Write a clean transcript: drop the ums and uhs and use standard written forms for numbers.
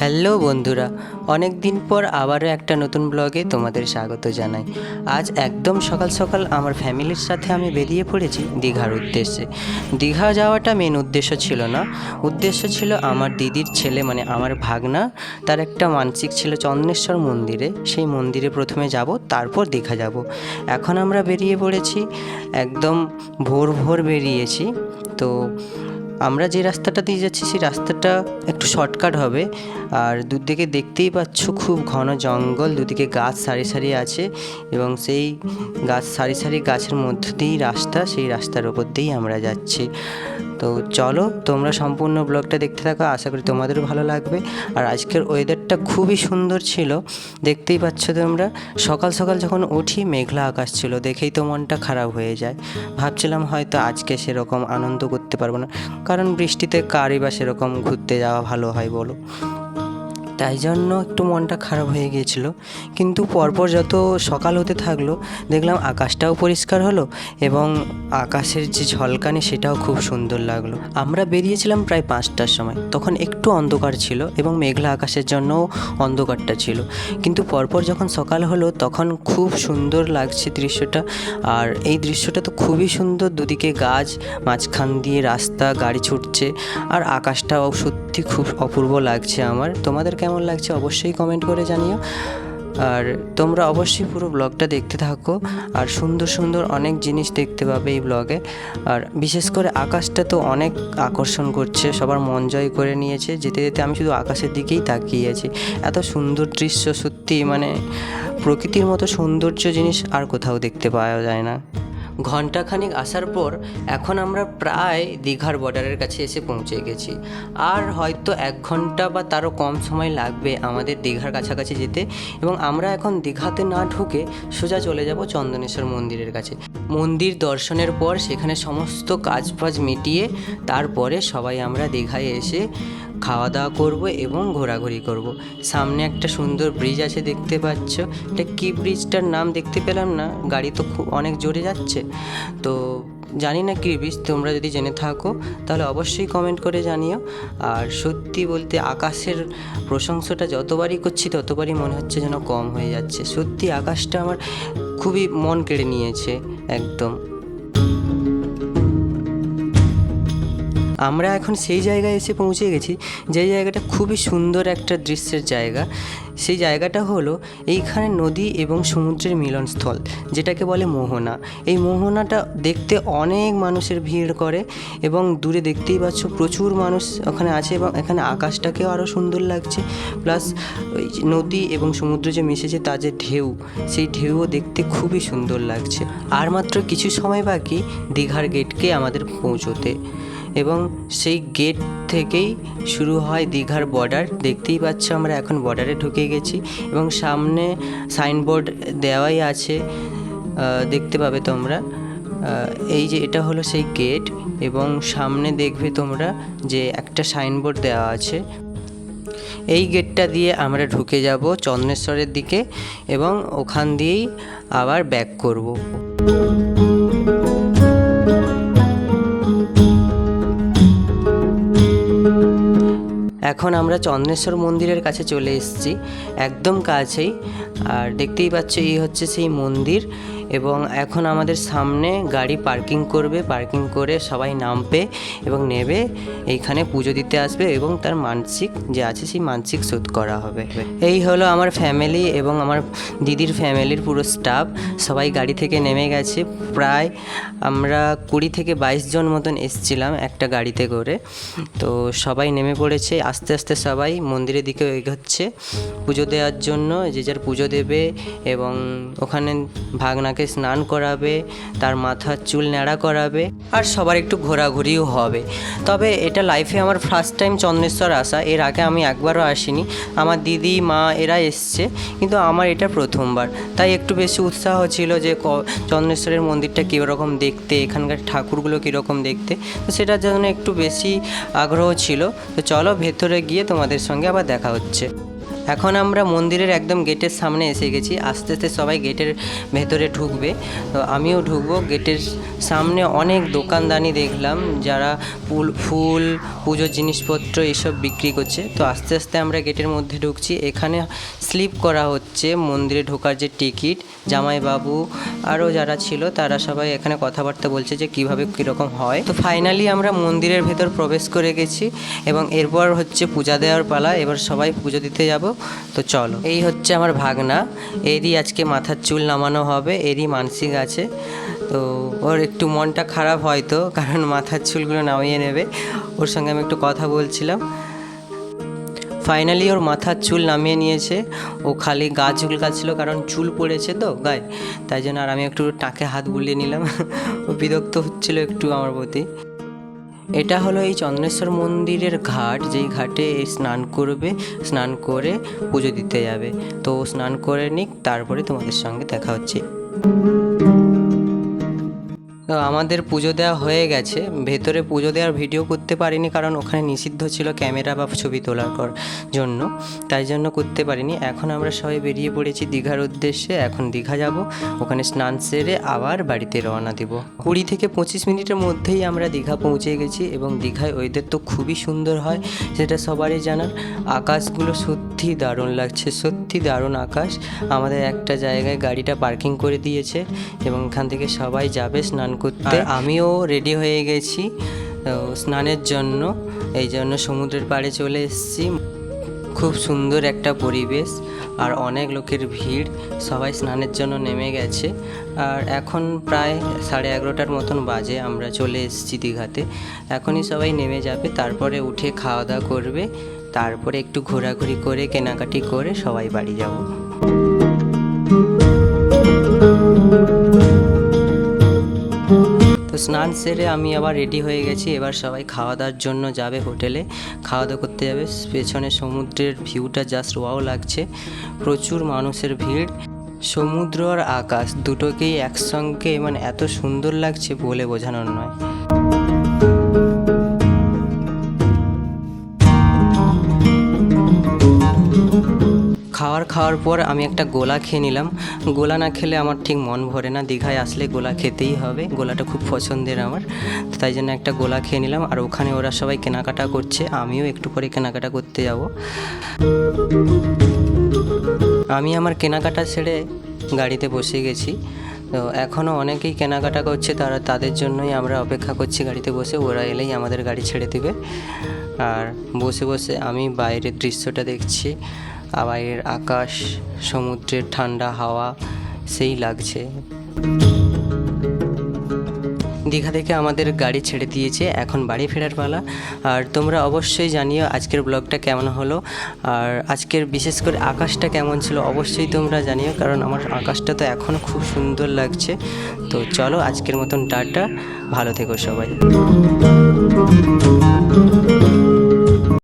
Hello বন্ধুরা, অনেক দিন পর আবারও একটা নতুন ব্লগে তোমাদের স্বাগত জানাই। আজ একদম সকাল সকাল আমার ফ্যামিলির সাথে আমি বেরিয়ে পড়েছি দীঘার উদ্দেশ্যে। দীঘা যাওয়াটা মেন উদ্দেশ্য ছিল না, উদ্দেশ্য ছিল আমার দিদির ছেলে মানে আমার ভাগনা, তার একটা মানসিক ছিল চন্দনেশ্বর মন্দিরে। সেই মন্দিরে প্রথমে যাব, তারপর দীঘা যাব। এখন আমরা বেরিয়ে পড়েছি, একদম ভোর ভোর বেরিয়েছি। তো আমরা যে রাস্তাটা দিয়ে যাচ্ছি সেই রাস্তাটা একটু শর্টকাট হবে। আর দুদিকে দেখতেই পাচ্ছ খুব ঘন জঙ্গল, দুদিকে গাছ সারি সারি আছে এবং সেই গাছ সারি সারি গাছের মধ্য দিয়েই রাস্তা, সেই রাস্তার ওপর দিয়েই আমরা যাচ্ছি। তো চলো তোমরা সম্পূর্ণ ব্লগটা দেখতে থাকো, আশা করি তোমাদেরও ভালো লাগবে। আর আজকের ওয়েদারটা খুবই সুন্দর ছিল, দেখতেই পাচ্ছ তোমরা। সকাল সকাল যখন উঠি মেঘলা আকাশ ছিল, দেখেই তো মনটা খারাপ হয়ে যায়। ভাবছিলাম হয়তো আজকে সেরকম আনন্দ করতে পারবো না, কারণ বৃষ্টিতে কারই বা সেরকম ঘুরতে যাওয়া ভালো হয় বলো। তাই জন্য একটু মনটা খারাপ হয়ে গিয়েছিল। কিন্তু পরপর যত সকাল হতে থাকলো দেখলাম আকাশটাও পরিষ্কার হলো এবং আকাশের যে ঝলকানি সেটাও খুব সুন্দর লাগলো। আমরা বেরিয়েছিলাম প্রায় 5টার সময়, তখন একটু অন্ধকার ছিল এবং মেঘলা আকাশের জন্যও অন্ধকারটা ছিল। কিন্তু পরপর যখন সকাল হলো তখন খুব সুন্দর লাগছে দৃশ্যটা। আর এই দৃশ্যটা তো খুবই সুন্দর, দুদিকে গাছ, মাঝখান দিয়ে রাস্তা, গাড়ি ছুটছে, আর আকাশটাও সত্যি খুব অপূর্ব লাগছে আমার। তোমাদের কেমন লাগছে অবশ্যই কমেন্ট করে জানিও। আর তোমরা অবশ্যই পুরো ব্লগটা দেখতে থাকো, আর সুন্দর সুন্দর অনেক জিনিস দেখতে পাবে এই ব্লগে। আর বিশেষ করে আকাশটা তো অনেক আকর্ষণ করছে, সবার মন জয় করে নিয়েছে। যেতে যেতে আমি শুধু আকাশের দিকেই তাকিয়ে আছি। এত সুন্দর দৃশ্য, সত্যি মানে প্রকৃতির মতো সৌন্দর্য জিনিস আর কোথাও দেখতে পাওয়া যায় না। ঘণ্টাখানিক আসার পর এখন আমরা প্রায় দীঘার বর্ডারের কাছে এসে পৌঁছে গেছি। আর হয়তো 1 ঘন্টা বা তারও কম সময় লাগবে আমাদের দীঘার কাছাকাছি যেতে। এবং আমরা এখন দীঘাতে না ঢুকে সোজা চলে যাব চন্দনেশ্বর মন্দিরের কাছে। মন্দির দর্শনের পর সেখানে সমস্ত কাজ ফাজ মিটিয়ে তারপরে সবাই আমরা দীঘায় এসে খাওয়া দাওয়া করব এবং ঘোরাঘুরি করব। সামনে একটা সুন্দর ব্রিজ আছে দেখতে পাচ্ছ, এটা কি ব্রিজটার নাম দেখতে পেলাম না, গাড়ি তো খুব অনেক জোরে যাচ্ছে। তো জানি না কী ব্রিজ, তোমরা যদি জেনে থাকো তাহলে অবশ্যই কমেন্ট করে জানিও। আর সত্যি বলতে আকাশের প্রশংসাটা যতবারই করছি ততবারই মনে হচ্ছে যেন কম হয়ে যাচ্ছে। সত্যি আকাশটা আমার খুবই মন কেড়ে নিয়েছে একদম। আমরা এখন সেই জায়গায় এসে পৌঁছে গেছি যে জায়গাটা খুবই সুন্দর একটা দৃশ্যের জায়গা। সেই জায়গাটা হলো এইখানে নদী এবং সমুদ্রের মিলনস্থল, যেটাকে বলে মোহনা। এই মোহনাটা দেখতে অনেক মানুষের ভিড় করে এবং দূরে দেখতেই পাচ্ছ প্রচুর মানুষ ওখানে আছে এবং এখানে আকাশটাকেও আরও সুন্দর লাগছে। প্লাস ওই নদী এবং সমুদ্র যে মিশেছে তার যে ঢেউ, সেই ঢেউও দেখতে খুবই সুন্দর লাগছে। আর মাত্র কিছু সময় বাকি দীঘার গেটকে আমাদের পৌঁছোতে, এবং সেই গেট থেকেই শুরু হয় দীঘার বর্ডার। দেখতেই পাচ্ছ আমরা এখন বর্ডারে ঢুকে গেছি এবং সামনে সাইনবোর্ড দেওয়াই আছে, দেখতে পাবে তোমরা। এই যে এটা হলো সেই গেট এবং সামনে দেখবে তোমরা যে একটা সাইনবোর্ড দেওয়া আছে। এই গেটটা দিয়ে আমরা ঢুকে যাব চন্দনেশ্বরের দিকে এবং ওখান দিয়েই আবার ব্যাক করব। এখন আমরা চন্দনেশ্বর মন্দিরের কাছে চলে এসেছি, একদম কাছেই। আর দেখতেই পাচ্ছ এই হচ্ছে সেই মন্দির এবং এখন আমাদের সামনে গাড়ি পার্কিং করবে, পার্কিং করে সবাই নামবে এবং নেবে এইখানে পুজো দিতে আসবে এবং তার মানসিক যে আছে সেই মানসিক শোধ করা হবে। এই হলো আমার ফ্যামিলি এবং আমার দিদির ফ্যামিলির পুরো স্টাফ, সবাই গাড়ি থেকে নেমে গেছে। প্রায় আমরা 20 থেকে 22 জন মতন এসছিলাম একটা গাড়িতে করে। তো সবাই নেমে পড়েছে, আস্তে আস্তে সবাই মন্দিরের দিকে এগোচ্ছে পুজো দেওয়ার জন্য। যে যার পুজো দেবে এবং ওখানে ভাগনাকে স্নান করাবে, তার মাথার চুল ন্যাড়া করাবে, আর সবার একটু ঘোরাঘুরিও হবে। তবে এটা লাইফে আমার ফার্স্ট টাইম চন্দনেশ্বর আসা, এর আগে আমি একবারও আসিনি। আমার দিদি মা এরা এসছে, কিন্তু আমার এটা প্রথমবার, তাই একটু বেশি উৎসাহ ছিল যে চন্দনেশ্বরের মন্দিরটা কীরকম দেখতে, এখানকার ঠাকুরগুলো কীরকম দেখতে, তো সেটার জন্য একটু বেশি আগ্রহ ছিল। তো চলো ভেতরে গিয়ে তোমাদের সঙ্গে আবার দেখা হচ্ছে। এখন আমরা মন্দিরের একদম গেটের সামনে এসে গেছি। আস্তে আস্তে সবাই গেটের ভেতরে ঢুকবে, তো আমিও ঢুকবো। গেটের সামনে অনেক দোকানদানি দেখলাম, যারা ফুল পুজোর জিনিসপত্র এইসব বিক্রি করছে। তো আস্তে আস্তে আমরা গেটের মধ্যে ঢুকছি। এখানে স্লিপ করা হচ্ছে মন্দিরে ঢোকার যে টিকিট। জামাইবাবু আরও যারা ছিল তারা সবাই এখানে কথাবার্তা বলছে যে কীভাবে কীরকম হয়। তো ফাইনালি আমরা মন্দিরের ভেতর প্রবেশ করে গেছি এবং এরপর হচ্ছে পূজা দেওয়ার পালা। এবার সবাই পুজো দিতে যাব। তো চলো, এই হচ্ছে আমার ভাগনা, এরই আজকে মাথার চুল নামানো হবে, এরই মানসিক আছে। তো ওর একটু মনটা খারাপ হয়তো, কারণ মাথার চুলগুলো নামিয়ে নেবে। ওর সঙ্গে আমি একটু কথা বলছিলাম। ফাইনালি ওর মাথার চুল নামিয়ে নিয়েছে। ও খালি গা চুলকাচ্ছিল, কারণ চুল পড়েছে তো গায়ে, তাই জন্য। আর আমি একটু টাকে হাত বুলিয়ে নিলাম। ও বিরক্ত হচ্ছিল একটু আমার প্রতি। এটা হলো এই চন্দনেশ্বর মন্দিরের ঘাট, যেই ঘাটে স্নান করবে, স্নান করে পুজো দিতে যাবে। তো স্নান করে নিক, তারপরে তোমাদের সঙ্গে দেখা হচ্ছে। তো আমাদের পুজো দেওয়া হয়ে গেছে। ভেতরে পুজো দেওয়ার ভিডিও করতে পারিনি, কারণ ওখানে নিষিদ্ধ ছিল ক্যামেরা বা ছবি তোলার জন্য, তাই জন্য করতে পারিনি। এখন আমরা সবাই বেরিয়ে পড়েছি দীঘার উদ্দেশ্যে। এখন দীঘা যাব, ওখানে স্নান সেরে আবার বাড়িতে রওনা দিব। 20 থেকে 25 মিনিটের মধ্যেই আমরা দীঘা পৌঁছে গেছি। এবং দীঘায় ওয়েদার তো খুবই সুন্দর হয়, সেটা সবারই জানার। আকাশগুলো সত্যি দারুণ লাগছে, সত্যি দারুণ আকাশ। আমাদের একটা জায়গায় গাড়িটা পার্কিং করে দিয়েছে এবং এখান থেকে সবাই যাবে স্নান করতে। আমিও রেডি হয়ে গেছি স্নানের জন্য, এই জন্য সমুদ্রের পাড়ে চলে এসেছি। খুব সুন্দর একটা পরিবেশ আর অনেক লোকের ভিড়, সবাই স্নানের জন্য নেমে গেছে। আর এখন প্রায় 11:30টার মতন বাজে, আমরা চলে এসেছি দীঘাতে। এখনই সবাই নেমে যাবে, তারপরে উঠে খাওয়া দাওয়া করবে, তারপরে একটু ঘোরাঘুরি করে কেনাকাটি করে সবাই বাড়ি যাব। তো স্নান সেরে আমি আবার রেডি হয়ে গেছি। এবার সবাই খাওয়া দাওয়ার জন্য যাবে হোটেলে, খাওয়া দাওয়া করতে যাবে। পেছনে সমুদ্রের ভিউটা জাস্ট ওয়াও লাগছে, প্রচুর মানুষের ভিড়। সমুদ্র আর আকাশ দুটোকেই একসঙ্গে মানে এত সুন্দর লাগছে, বলে বোঝানোর নয়। খাওয়ার পর আমি একটা গোলা খেয়ে নিলাম। গোলা না খেলে আমার ঠিক মন ভরে না, দীঘায় আসলে গোলা খেতেই হবে। গোলাটা খুব পছন্দের আমার, তাই জন্য একটা গোলা খেয়ে নিলাম। আর ওখানে ওরা সবাই কেনাকাটা করছে, আমিও একটু পরে কেনাকাটা করতে যাব। আমি আমার কেনাকাটা ছেড়ে গাড়িতে বসে গেছি। তো এখনও অনেকেই কেনাকাটা করছে, তাদের জন্যই আমরা অপেক্ষা করছি গাড়িতে বসে। ওরা এলেই আমাদের গাড়ি ছেড়ে দেবে। আর বসে বসে আমি বাইরের দৃশ্যটা দেখছি, বাইরের আকাশ, সমুদ্রের ঠান্ডা হাওয়া, সেই লাগছে। দীঘা থেকে আমাদের গাড়ি ছেড়ে দিয়েছে, এখন বাড়ি ফেরার পালা। আর তোমরা অবশ্যই জানিও আজকের ব্লগটা কেমন হলো, আর আজকের বিশেষ করে আকাশটা কেমন ছিল অবশ্যই তোমরা জানিও, কারণ আমার আকাশটা তো এখনও খুব সুন্দর লাগছে। তো চলো, আজকের মতন টাটা, ভালো থেকো সবাই।